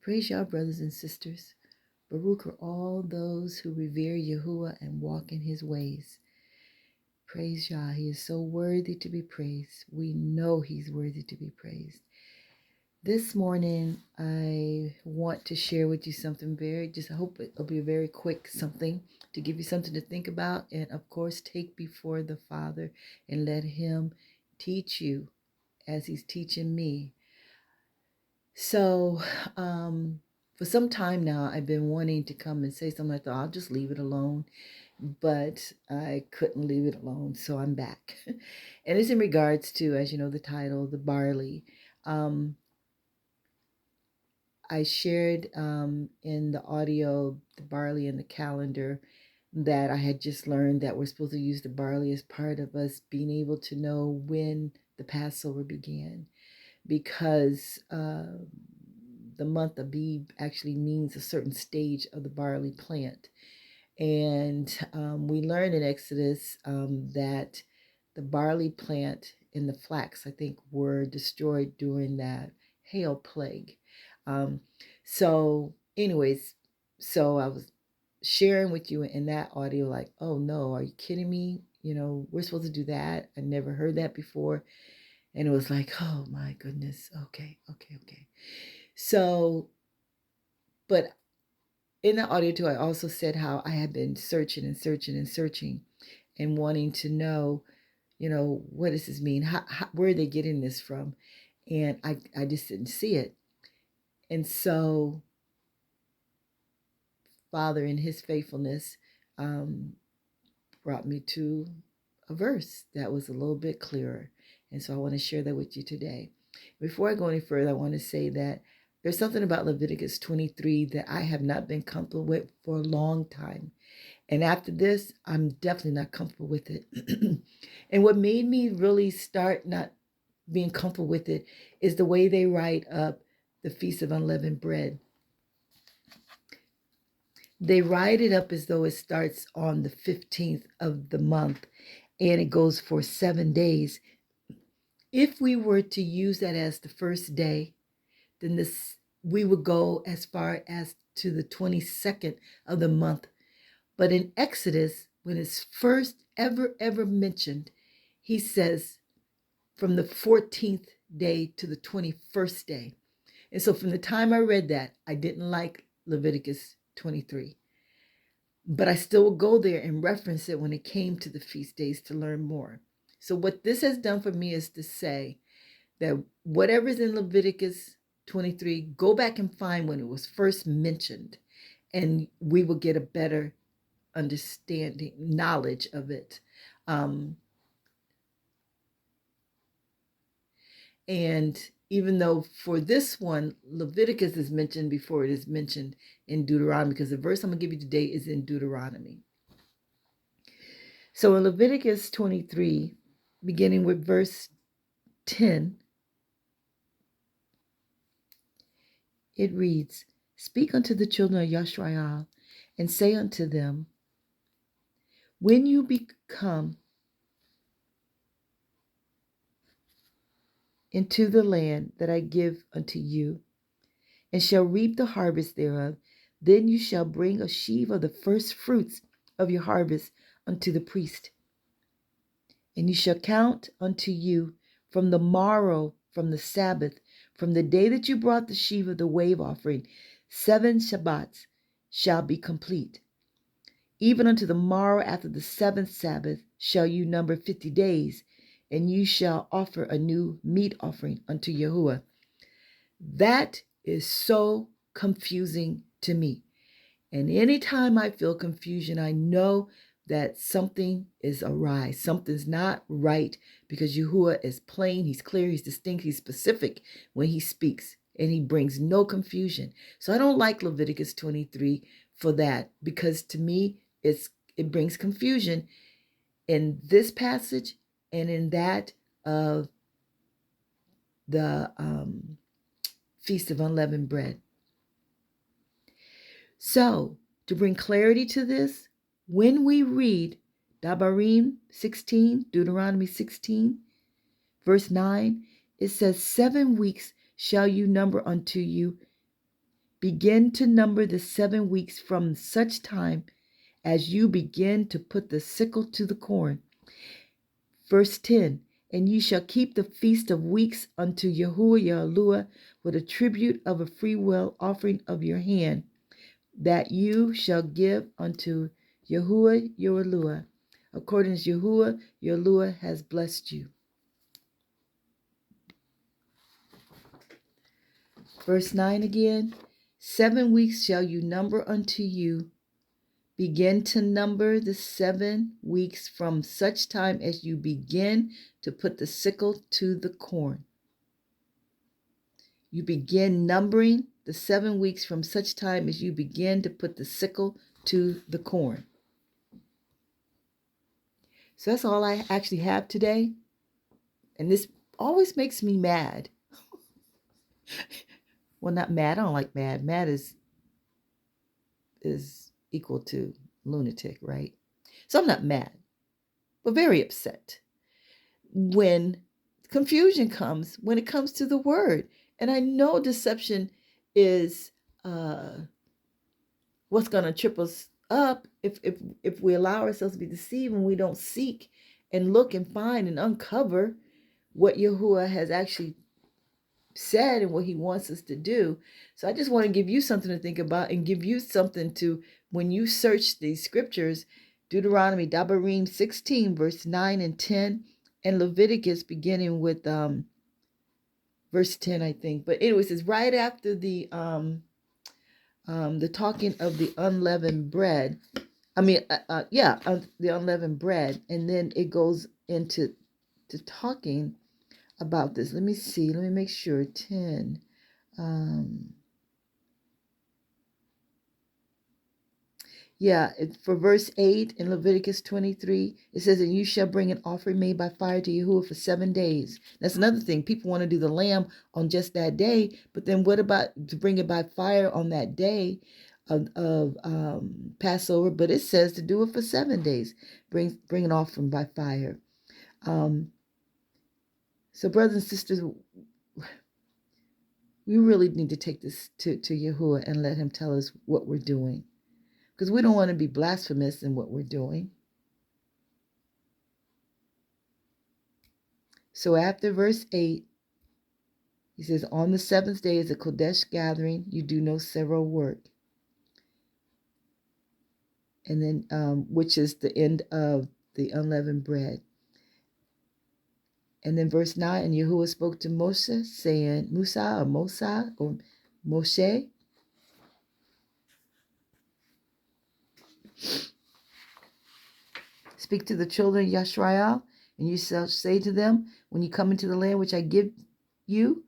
Praise Yah, brothers and sisters. Baruch are all those who revere Yahuah and walk in his ways. Praise Yah. He is so worthy to be praised. We know he's worthy to be praised. This morning, I want to share with you something I hope it'll be a very quick something to give you something to think about. And of course, take before the Father and let him teach you as he's teaching me. So, for some time now, I've been wanting to come and say something. I thought I'll just leave it alone, but I couldn't leave it alone, so I'm back. And it's in regards to, as you know, the title, the barley. I shared in the audio, the barley and the calendar, that I had just learned that we're supposed to use the barley as part of us being able to know when the Passover began, because the month of Abib actually means a certain stage of the barley plant. And we learned in Exodus that the barley plant and the flax, I think, were destroyed during that hail plague. So I was sharing with you in that audio, like, oh no, are you kidding me? We're supposed to do that. I never heard that before. And it was like, oh my goodness. Okay. So, but in the audio too, I also said how I had been searching and wanting to know, what does this mean? How where are they getting this from? And I just didn't see it. And so Father, in his faithfulness, brought me to a verse that was a little bit clearer. And so I want to share that with you today. Before I go any further, I want to say that there's something about Leviticus 23 that I have not been comfortable with for a long time. And after this, I'm definitely not comfortable with it. And what made me really start not being comfortable with it is the way they write up the Feast of Unleavened Bread. They write it up as though it starts on the 15th of the month and it goes for 7 days. If we were to use that as the first day, then we would go as far as to the 22nd of the month. But in Exodus, when it's first ever mentioned, he says from the 14th day to the 21st day. And so from the time I read that, I didn't like Leviticus 23. But I still would go there and reference it when it came to the feast days to learn more. So what this has done for me is to say that whatever's in Leviticus 23, go back and find when it was first mentioned, and we will get a better understanding, knowledge of it. And even though for this one, Leviticus is mentioned before it is mentioned in Deuteronomy, because the verse I'm going to give you today is in Deuteronomy. So in Leviticus 23, beginning with verse 10, it reads, "Speak unto the children of Yashrael, and say unto them, when you become into the land that I give unto you, and shall reap the harvest thereof, then you shall bring a sheaf of the first fruits of your harvest unto the priest. And you shall count unto you from the morrow, from the Sabbath, from the day that you brought the sheaf of the wave offering, 7 Shabbats shall be complete. Even unto the morrow after the 7th Sabbath shall you number 50 days, and you shall offer a new meat offering unto Yahuah." That is so confusing to me. And anytime I feel confusion, I know that something is awry. Something's not right, because Yahuah is plain, he's clear, he's distinct, he's specific when he speaks, and he brings no confusion. So I don't like Leviticus 23 for that, because to me, it brings confusion in this passage and in that of the Feast of Unleavened Bread. So, to bring clarity to this, when we read Dabarim 16, Deuteronomy 16, verse 9, it says, 7 weeks shall you number unto you, Begin to number the 7 weeks from such time as you begin to put the sickle to the corn. Verse 10, and you shall keep the feast of weeks unto Yahuah your Aluah with a tribute of a freewill offering of your hand, that you shall give unto Yahuah your Aluah, according as Yahuah your Aluah has blessed you. Verse 9 again, 7 weeks shall you number unto you. Begin to number the 7 weeks from such time as you begin to put the sickle to the corn. You begin numbering the 7 weeks from such time as you begin to put the sickle to the corn. So that's all I actually have today. And this always makes me mad. Well, not mad. I don't like mad. Mad is equal to lunatic, right? So I'm not mad, but very upset when confusion comes, when it comes to the word. And I know deception is what's going to trip us up if we allow ourselves to be deceived and we don't seek and look and find and uncover what Yahuah has actually said and what he wants us to do. So I just want to give you something to think about and give you something to, when you search these scriptures, Deuteronomy, Dabarim 16, verse 9 and 10, and Leviticus beginning with verse 10, I think. But anyways, it's right after the talking of the unleavened bread. The unleavened bread. And then it goes into talking about this. Let me see. Let me make sure. 10. For verse 8 in Leviticus 23, it says, and you shall bring an offering made by fire to Yahuah for 7 days. That's another thing. People want to do the lamb on just that day, but then what about to bring it by fire on that day of Passover? But it says to do it for 7 days. Bring an offering by fire. So brothers and sisters, we really need to take this to Yahuah and let him tell us what we're doing. Because we don't want to be blasphemous in what we're doing. So after verse 8, he says, on the 7th day is a Kodesh gathering. You do no several work. And then, which is the end of the unleavened bread. And then verse 9, and Yahuah spoke to Moshe, saying, Moshe, speak to the children of Yashrael, and you shall say to them, when you come into the land which I give you,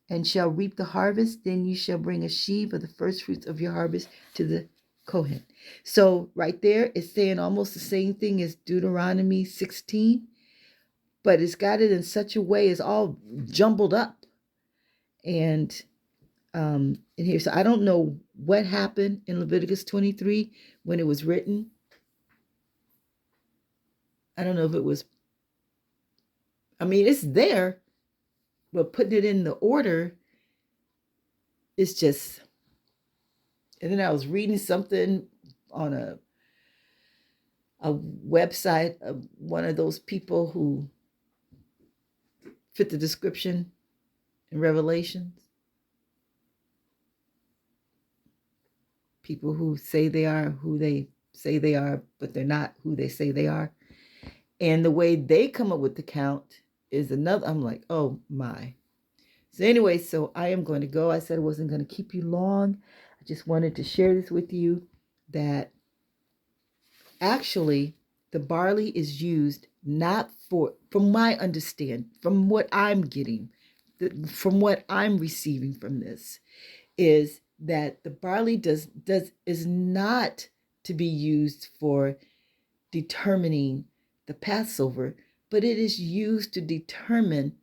and shall reap the harvest, then you shall bring a sheaf of the first fruits of your harvest to the Kohen. So right there, it's saying almost the same thing as Deuteronomy 16, but it's got it in such a way, it's all jumbled up. And in here, so I don't know what happened in Leviticus 23 when it was written. I don't know if it was, it's there, but putting it in the order is just. And then I was reading something on a website of one of those people who fit the description in Revelations. People who say they are who they say they are, but they're not who they say they are. And the way they come up with the count is another. I'm like, oh my. So anyway, so I am going to go. I said I wasn't going to keep you long. I just wanted to share this with you that actually the barley is used not for, from my understanding, from what I'm getting, from what I'm receiving from this, is that the barley is not to be used for determining the Passover, but it is used to determine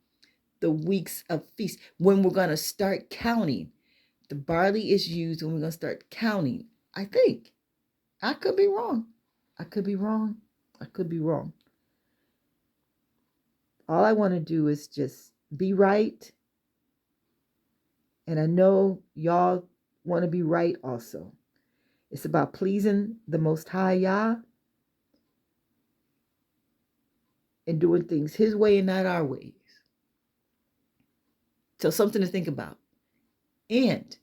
the weeks of feast. When we're going to start counting, the barley is used when we're going to start counting. I think. I could be wrong. All I want to do is just be right. And I know y'all want to be right also. It's about pleasing the Most High Yah and doing things His way and not our ways. So something to think about. And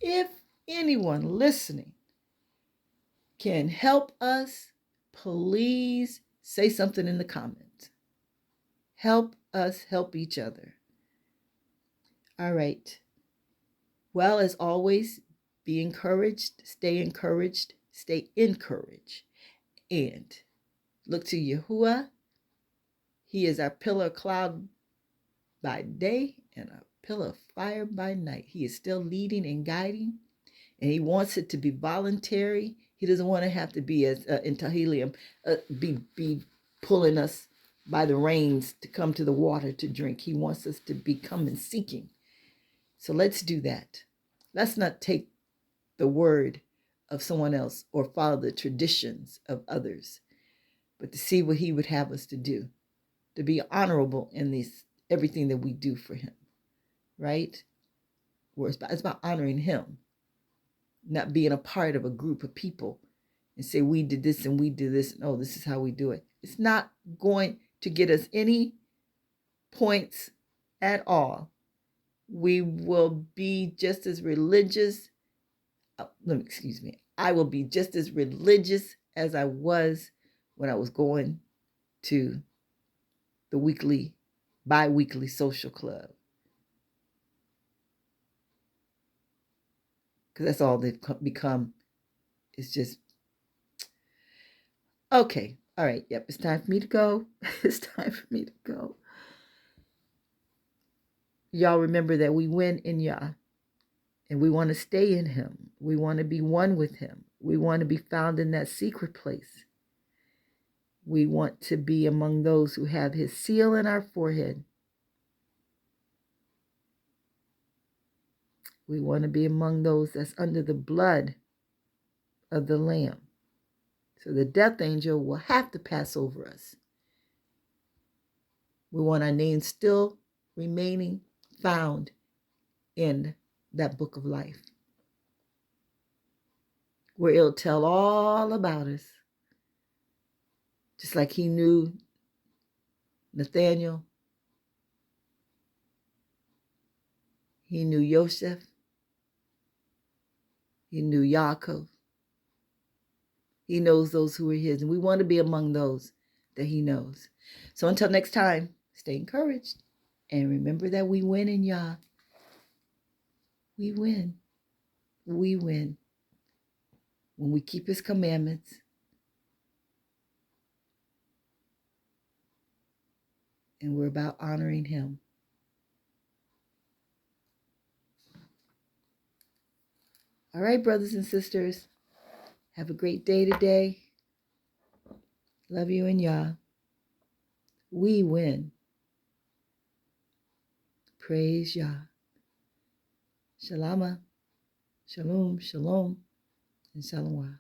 if anyone listening can help us, please say something in the comments. Help us help each other. All right. Well, as always, be encouraged, stay encouraged, stay encouraged. And look to Yahuah. He is our pillar of cloud by day and a pillar of fire by night. He is still leading and guiding, and He wants it to be voluntary. He doesn't want to have to be, as in Tehillim, be pulling us by the reins to come to the water to drink. He wants us to be coming seeking. So let's do that. Let's not take the word of someone else or follow the traditions of others, but to see what He would have us to do, to be honorable in everything that we do for Him, right? Where it's about honoring Him, not being a part of a group of people and say we did this and we did this. No, this is how we do it. It's not going to get us any points at all. We will be just as religious. I will be just as religious as I was when I was going to the bi-weekly social club. Because that's all they've become. It's just, okay. All right. Yep. It's time for me to go. It's time for me to go. Y'all remember that we win in Yah. And we want to stay in Him. We want to be one with Him. We want to be found in that secret place. We want to be among those who have His seal in our forehead. We want to be among those that's under the blood of the Lamb. So the death angel will have to pass over us. We want our names still remaining found in that book of life, where it'll tell all about us. Just like He knew Nathaniel, He knew Joseph, He knew Yaakov. He knows those who are His, and we want to be among those that He knows. So until next time, stay encouraged, and remember that we win in Yah. We win. We win when we keep His commandments. And we're about honoring Him. All right, brothers and sisters, have a great day today. Love you in Yah. We win. Praise Yah. Shalama, shalom, shalom, and shalom.